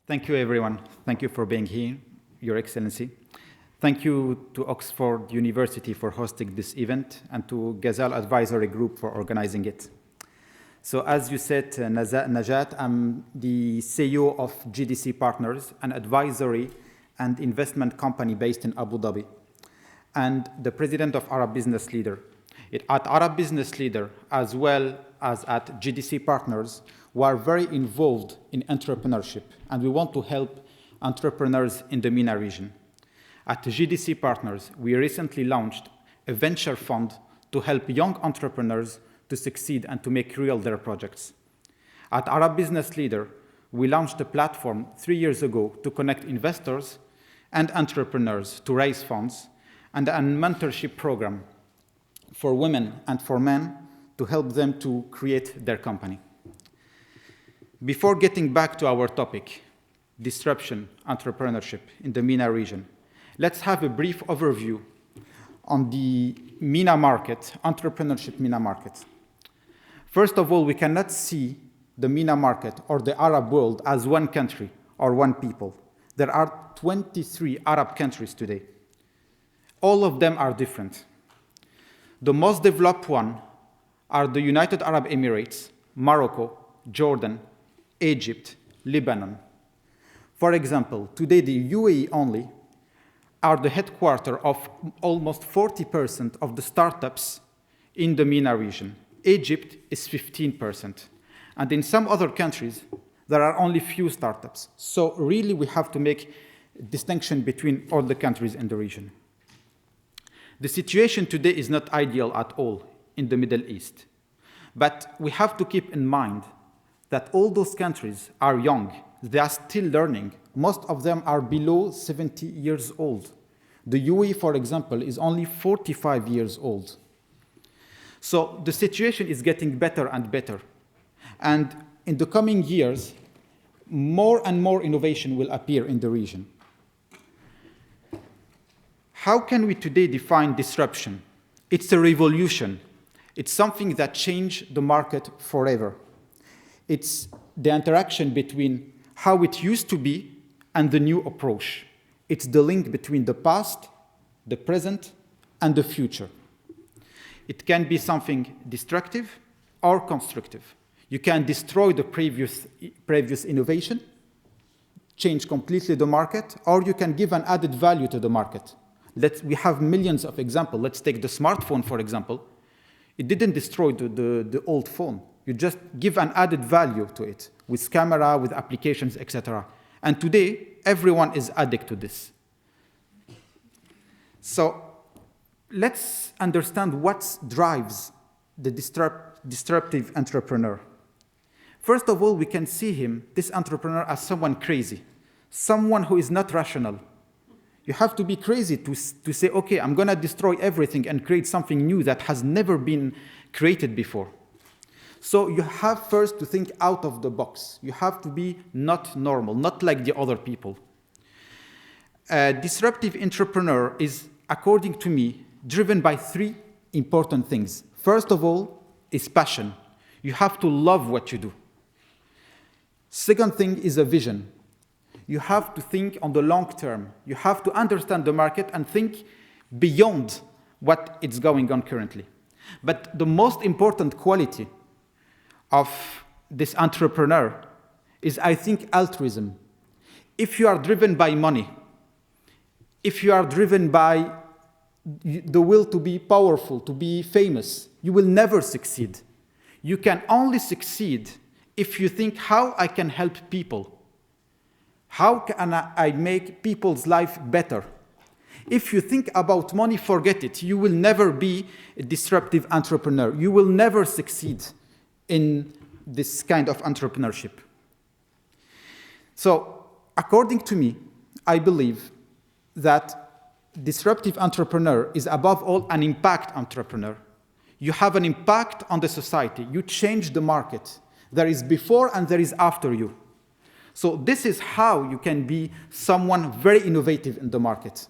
Thank you, everyone. Thank you for being here, Your Excellency. Thank you to Oxford University for hosting this event and to Gazelle Advisory Group for organizing it. So as you said, Najat, I'm the CEO of GDC Partners, an advisory and investment company based in Abu Dhabi, and the president of Arab Business Leader. At Arab Business Leader, as well as at GDC Partners, we are very involved in entrepreneurship, and we want to help entrepreneurs in the MENA region. At GDC Partners, we recently launched a venture fund to help young entrepreneurs to succeed and to make real their projects. At Arab Business Leader, we launched a platform 3 years ago to connect investors and entrepreneurs to raise funds, and a mentorship program for women and for men to help them to create their company. Before getting back to our topic, disruption, entrepreneurship in the MENA region, let's have a brief overview on the MENA market, entrepreneurship MENA market. First of all, we cannot see the MENA market or the Arab world as one country or one people. There are 23 Arab countries today. All of them are different. The most developed one are the United Arab Emirates, Morocco, Jordan, Egypt, Lebanon. For example, today the UAE only are the headquarters of almost 40% of the startups in the MENA region. Egypt is 15%. And in some other countries, there are only few startups. So really we have to make a distinction between all the countries in the region. The situation today is not ideal at all in the Middle East. But we have to keep in mind that all those countries are young. They are still learning. Most of them are below 70 years old. The UAE, for example, is only 45 years old. So the situation is getting better and better. And in the coming years, more and more innovation will appear in the region. How can we today define disruption? It's a revolution. It's something that changed the market forever. It's the interaction between how it used to be and the new approach. It's the link between the past, the present, and the future. It can be something destructive or constructive. You can destroy the previous innovation, change completely the market, or you can give an added value to the market. We have millions of examples. Let's take the smartphone, for example. It didn't destroy the old phone. You just give an added value to it with camera, with applications, etc. And today, everyone is addicted to this. So let's understand what drives the disruptive entrepreneur. First of all, we can see this entrepreneur, as someone crazy, someone who is not rational. You have to be crazy to say, okay, I'm going to destroy everything and create something new that has never been created before. So you have first to think out of the box. You have to be not normal, not like the other people. A disruptive entrepreneur is, according to me, driven by 3 important things. First of all, is passion. You have to love what you do. Second thing is a vision. You have to think on the long term. You have to understand the market and think beyond what is going on currently. But the most important quality of this entrepreneur is, I think, altruism. If you are driven by money, if you are driven by the will to be powerful, to be famous, you will never succeed. You can only succeed if you think, how I can help people. How can I make people's life better? If you think about money, forget it. You will never be a disruptive entrepreneur. You will never succeed in this kind of entrepreneurship. So, according to me, I believe that disruptive entrepreneur is above all an impact entrepreneur. You have an impact on the society. You change the market. There is before and there is after you. So this is how you can be someone very innovative in the market.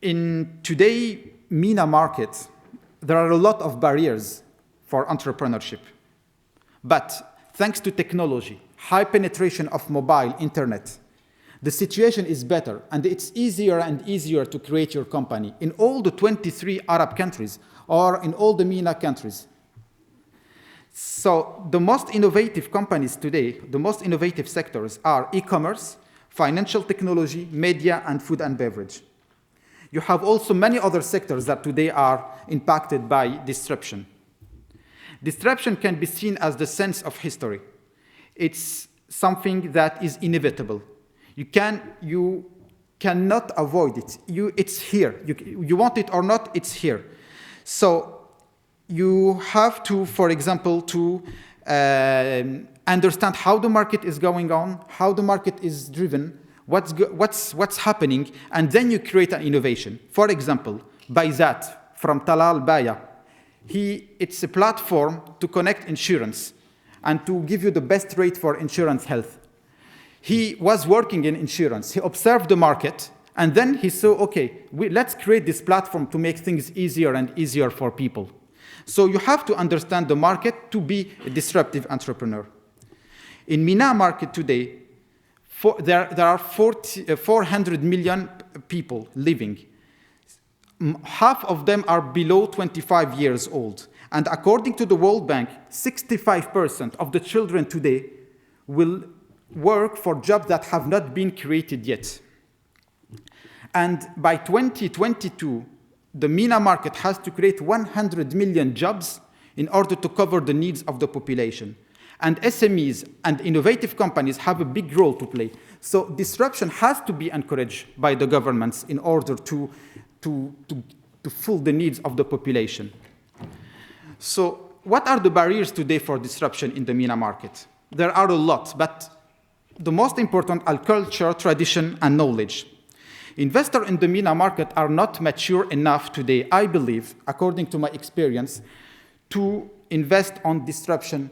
In today's MENA market, there are a lot of barriers for entrepreneurship. But thanks to technology, high penetration of mobile internet, the situation is better, and it's easier and easier to create your company in all the 23 Arab countries or in all the MENA countries. So the most innovative companies today, the most innovative sectors are e-commerce, financial technology, media, and food and beverage. You have also many other sectors that today are impacted by disruption. Disruption can be seen as the sense of history. It's something that is inevitable. You cannot avoid it. It's here. You want it or not, it's here. So you have to, for example, to understand how the market is going on, how the market is driven, what's happening, and then you create an innovation. For example, Bayzat from Talal Baya, it's a platform to connect insurance and to give you the best rate for insurance health. He was working in insurance. He observed the market, and then he saw, okay, let's create this platform to make things easier and easier for people. So you have to understand the market to be a disruptive entrepreneur. In MENA market today, there are 400 million people living. Half of them are below 25 years old. And according to the World Bank, 65% of the children today will work for jobs that have not been created yet. And by 2022, the MENA market has to create 100 million jobs in order to cover the needs of the population. And SMEs and innovative companies have a big role to play. So disruption has to be encouraged by the governments in order to fill the needs of the population. So what are the barriers today for disruption in the MENA market? There are a lot, but the most important are culture, tradition, and knowledge. Investors in the MENA market are not mature enough today, I believe, according to my experience, to invest on disruption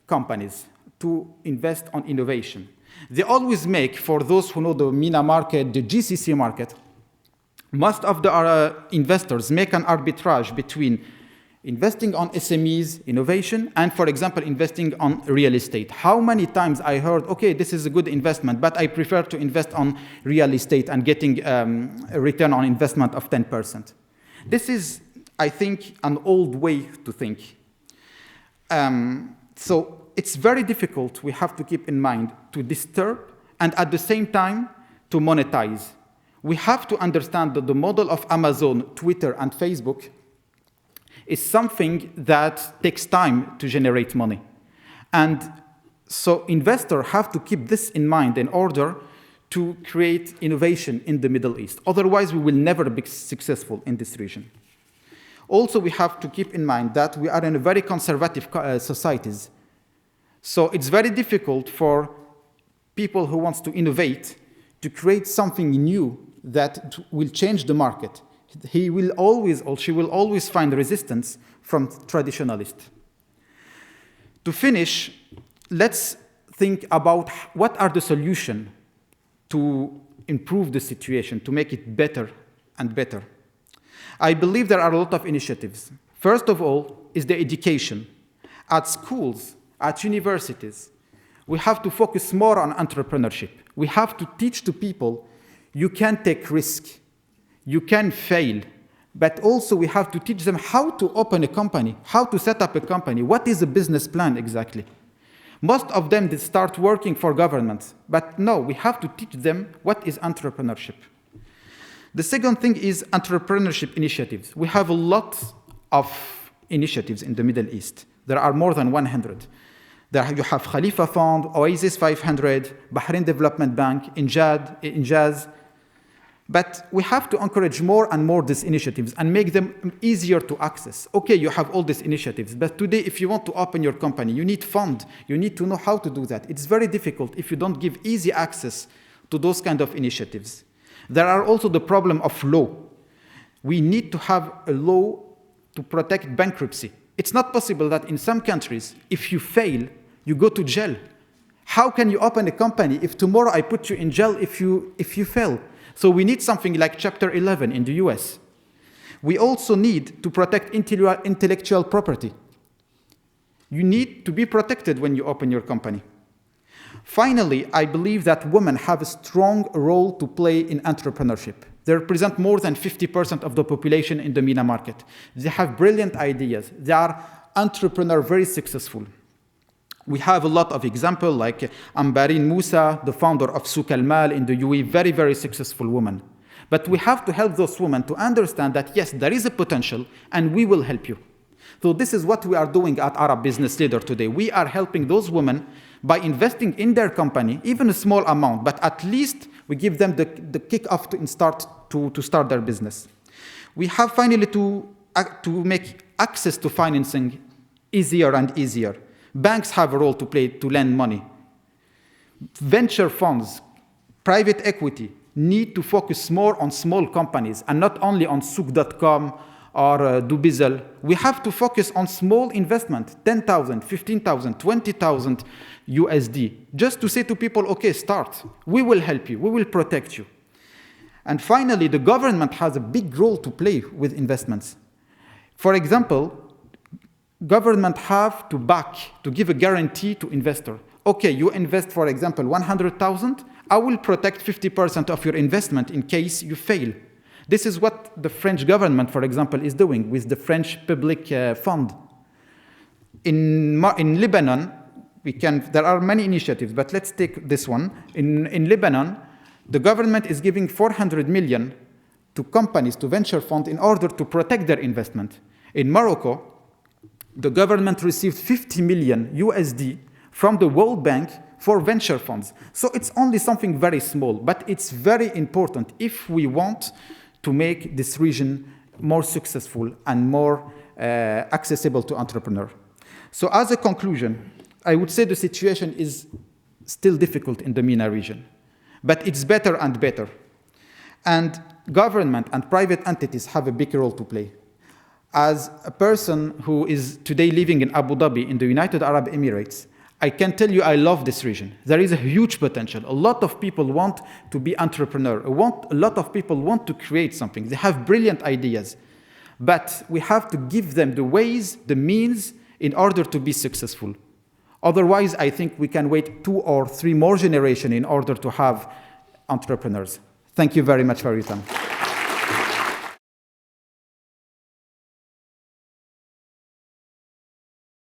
companies, to invest on innovation. They always make, for those who know the MENA market, the GCC market, most of the investors make an arbitrage between investing on SMEs, innovation, and, for example, investing on real estate. How many times I heard, okay, this is a good investment, but I prefer to invest on real estate and getting a return on investment of 10%. This is, I think, an old way to think. So it's very difficult, we have to keep in mind, to disturb and at the same time to monetize. We have to understand that the model of Amazon, Twitter, and Facebook is something that takes time to generate money. And so investors have to keep this in mind in order to create innovation in the Middle East. Otherwise, we will never be successful in this region. Also, we have to keep in mind that we are in a very conservative societies. So it's very difficult for people who want to innovate to create something new that will change the market. He will always, or she will always find resistance from traditionalists. To finish, let's think about what are the solutions to improve the situation, to make it better and better. I believe there are a lot of initiatives. First of all is the education. At schools, at universities, we have to focus more on entrepreneurship. We have to teach to people you can take risk, you can fail, but also we have to teach them how to open a company, how to set up a company, what is a business plan exactly. Most of them they start working for governments, but no, we have to teach them what is entrepreneurship. The second thing is entrepreneurship initiatives. We have a lot of initiatives in the Middle East. There are more than 100. There you have Khalifa Fund, Oasis 500, Bahrain Development Bank, Injaz. But we have to encourage more and more these initiatives and make them easier to access. Okay, you have all these initiatives, but today if you want to open your company, you need fund. You need to know how to do that. It's very difficult if you don't give easy access to those kind of initiatives. There are also the problem of law. We need to have a law to protect bankruptcy. It's not possible that in some countries, if you fail, you go to jail. How can you open a company if tomorrow I put you in jail if you fail? So we need something like Chapter 11 in the US. We also need to protect intellectual property. You need to be protected when you open your company. Finally, I believe that women have a strong role to play in entrepreneurship. They represent more than 50% of the population in the MENA market. They have brilliant ideas. They are entrepreneurs, very successful. We have a lot of examples like Ambarine Moussa, the founder of Souk Al-Mal in the UAE, very, very successful woman. But we have to help those women to understand that, yes, there is a potential and we will help you. So this is what we are doing at Arab Business Leader today. We are helping those women by investing in their company, even a small amount, but at least we give them the kick-off to start their business. We have finally to make access to financing easier and easier. Banks have a role to play to lend money. Venture funds, private equity need to focus more on small companies and not only on souk.com or Dubizzle. We have to focus on small investment, 10,000, 15,000, 20,000 USD, just to say to people, okay, start. We will help you. We will protect you. And finally, the government has a big role to play with investments. For example, government have to back, to give a guarantee to investor. Okay, you invest, for example, 100,000, I will protect 50% of your investment in case you fail. This is what the French government, for example, is doing with the French Public Fund. In Lebanon, there are many initiatives, but let's take this one. In Lebanon, the government is giving 400 million to companies, to venture funds, in order to protect their investment. In Morocco, the government received 50 million USD from the World Bank for venture funds. So it's only something very small, but it's very important if we want to make this region more successful and more accessible to entrepreneurs. So as a conclusion, I would say the situation is still difficult in the MENA region, but it's better and better. And government and private entities have a big role to play. As a person who is today living in Abu Dhabi in the United Arab Emirates, I can tell you I love this region. There is a huge potential. A lot of people want to be entrepreneurs. A lot of people want to create something. They have brilliant ideas. But we have to give them the ways, the means, in order to be successful. Otherwise, I think we can wait 2 or 3 more generations in order to have entrepreneurs. Thank you very much for your time.